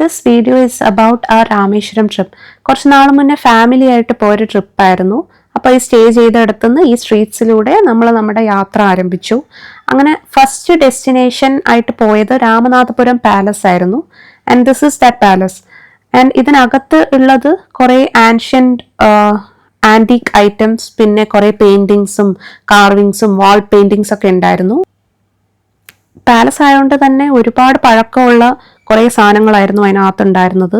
This video is about ആ Rameswaram trip. കുറച്ച് നാൾ മുന്നേ ഫാമിലി ആയിട്ട് പോയൊരു ട്രിപ്പായിരുന്നു. അപ്പോൾ ഈ സ്റ്റേ ചെയ്തെടുത്തുനിന്ന് ഈ സ്ട്രീറ്റ്സിലൂടെ നമ്മൾ നമ്മുടെ യാത്ര ആരംഭിച്ചു. അങ്ങനെ ഫസ്റ്റ് ഡെസ്റ്റിനേഷൻ ആയിട്ട് പോയത് രാമനാഥപുരം പാലസ് ആയിരുന്നു. And this is that palace. And ഇതിനകത്ത് ഉള്ളത് കുറേ ആൻഷ്യൻറ്റ് ആൻറ്റീക് ഐറ്റംസ്, പിന്നെ കുറേ പെയിൻറ്റിങ്സും കാർവിങ്സും വാൾ പെയിൻറ്റിങ്സ് ഒക്കെ ഉണ്ടായിരുന്നു. പാലസ് ആയതുകൊണ്ട് തന്നെ ഒരുപാട് പഴക്കമുള്ള കുറേ സാധനങ്ങളായിരുന്നു അതിനകത്തുണ്ടായിരുന്നത്.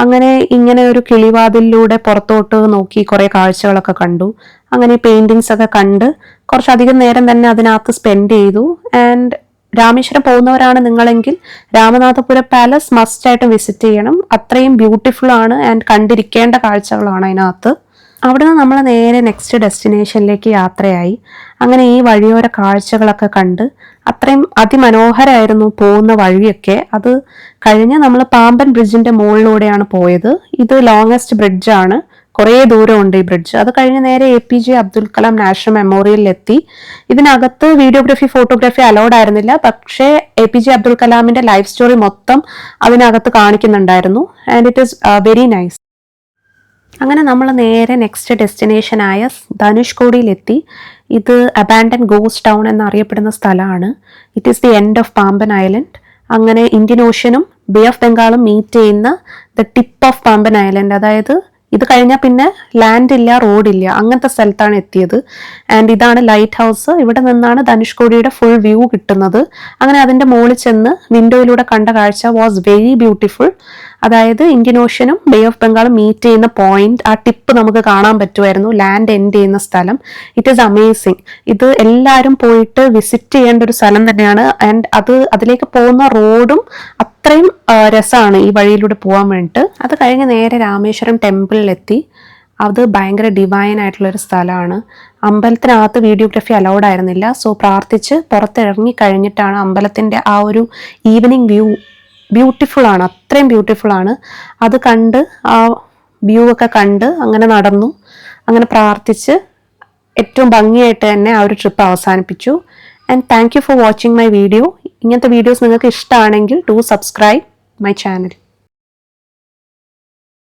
അങ്ങനെ ഇങ്ങനെ ഒരു കിളിവാതിലൂടെ പുറത്തോട്ട് നോക്കി കുറേ കാഴ്ചകളൊക്കെ കണ്ടു. അങ്ങനെ പെയിൻറ്റിങ്സ് ഒക്കെ കണ്ട് കുറച്ചധികം നേരം തന്നെ അതിനകത്ത് സ്പെൻഡ് ചെയ്തു. ആൻഡ് രാമേശ്വരം പോകുന്നവരാണ് നിങ്ങളെങ്കിൽ രാമനാഥപുരം പാലസ് മസ്റ്റായിട്ട് വിസിറ്റ് ചെയ്യണം. അത്രയും ബ്യൂട്ടിഫുൾ ആണ് ആൻഡ് കണ്ടിരിക്കേണ്ട കാഴ്ചകളാണ് അതിനകത്ത്. അവിടുന്ന് നമ്മൾ നേരെ നെക്സ്റ്റ് ഡെസ്റ്റിനേഷനിലേക്ക് യാത്രയായി. അങ്ങനെ ഈ വഴിയോര കാഴ്ചകളൊക്കെ കണ്ട് അത്രയും അതിമനോഹരമായിരുന്നു പോകുന്ന വഴിയൊക്കെ. അത് കഴിഞ്ഞ് നമ്മൾ പാമ്പൻ ബ്രിഡ്ജിന്റെ മുകളിലൂടെയാണ് പോയത്. ഇത് ലോങ്ങസ്റ്റ് ബ്രിഡ്ജാണ്, കുറേ ദൂരമുണ്ട് ഈ ബ്രിഡ്ജ്. അത് കഴിഞ്ഞ് നേരെ APJ അബ്ദുൽ കലാം നാഷണൽ മെമ്മോറിയലിലെത്തി. ഇതിനകത്ത് വീഡിയോഗ്രാഫി ഫോട്ടോഗ്രാഫി അലൗഡ് ആയിരുന്നില്ല, പക്ഷേ APJ അബ്ദുൽ കലാമിന്റെ ലൈഫ് സ്റ്റോറി മൊത്തം അതിനകത്ത് കാണിക്കുന്നുണ്ടായിരുന്നു. And it is very nice. അങ്ങനെ നമ്മൾ നേരെ നെക്സ്റ്റ് ഡെസ്റ്റിനേഷനായ ധനുഷ്കോടിയിലെത്തി. ഇത് അബാൻഡൻ ഗോസ്റ്റ് ടൗൺ എന്നറിയപ്പെടുന്ന സ്ഥലമാണ്. It is the end of Pamban island. അങ്ങനെ ഇന്ത്യൻ ഓഷ്യനും ബേ ഓഫ് ബംഗാളും മീറ്റ് ചെയ്യുന്ന the tip of Pamban island. അതായത് ഇത് കഴിഞ്ഞാൽ പിന്നെ ലാൻഡ് ഇല്ല, റോഡില്ല, അങ്ങനത്തെ സ്ഥലത്താണ് എത്തിയത്. ആൻഡ് ഇതാണ് ലൈറ്റ് ഹൗസ്. ഇവിടെ നിന്നാണ് ധനുഷ്കോടിയുടെ ഫുൾ വ്യൂ കിട്ടുന്നത്. അങ്ങനെ അതിൻ്റെ മുകളിൽ ചെന്ന് വിൻഡോയിലൂടെ കണ്ട കാഴ്ച വാസ് വെരി ബ്യൂട്ടിഫുൾ. അതായത് ഇന്ത്യൻ ഓഷ്യനും ബേ ഓഫ് ബംഗാളും മീറ്റ് ചെയ്യുന്ന പോയിന്റ്, ആ ടിപ്പ് നമുക്ക് കാണാൻ പറ്റുമായിരുന്നു, ലാൻഡ് എൻഡ് ചെയ്യുന്ന സ്ഥലം. It is amazing. ഇത് എല്ലാവരും പോയിട്ട് വിസിറ്റ് ചെയ്യേണ്ട ഒരു സ്ഥലം തന്നെയാണ്. ആൻഡ് അതിലേക്ക് പോകുന്ന റോഡും അത്രയും രസമാണ് ഈ വഴിയിലൂടെ പോകാൻ വേണ്ടിയിട്ട്. അത് കഴിഞ്ഞ് നേരെ രാമേശ്വരം ടെമ്പിളിലെത്തി. അത് ഭയങ്കര ഡിവൈൻ ആയിട്ടുള്ളൊരു സ്ഥലമാണ്. അമ്പലത്തിനകത്ത് വീഡിയോഗ്രാഫി അലൗഡ് ആയിരുന്നില്ല. സോ പ്രാർത്ഥിച്ച് പുറത്തിറങ്ങി കഴിഞ്ഞിട്ടാണ് അമ്പലത്തിൻ്റെ ആ ഒരു ഈവനിങ് വ്യൂ ബ്യൂട്ടിഫുൾ ആണ്, അത്രയും ബ്യൂട്ടിഫുൾ ആണ്. അത് കണ്ട് ആ വ്യൂ ഒക്കെ കണ്ട് അങ്ങനെ നടന്നു, അങ്ങനെ പ്രാർത്ഥിച്ച് ഏറ്റവും ഭംഗിയായിട്ട് തന്നെ ആ ഒരു ട്രിപ്പ് അവസാനിപ്പിച്ചു. And thank you for watching my video. ഇങ്ങനത്തെ വീഡിയോസ് നിങ്ങൾക്ക് ഇഷ്ടമാണെങ്കിൽ ടു സബ്സ്ക്രൈബ് മൈ ചാനൽ.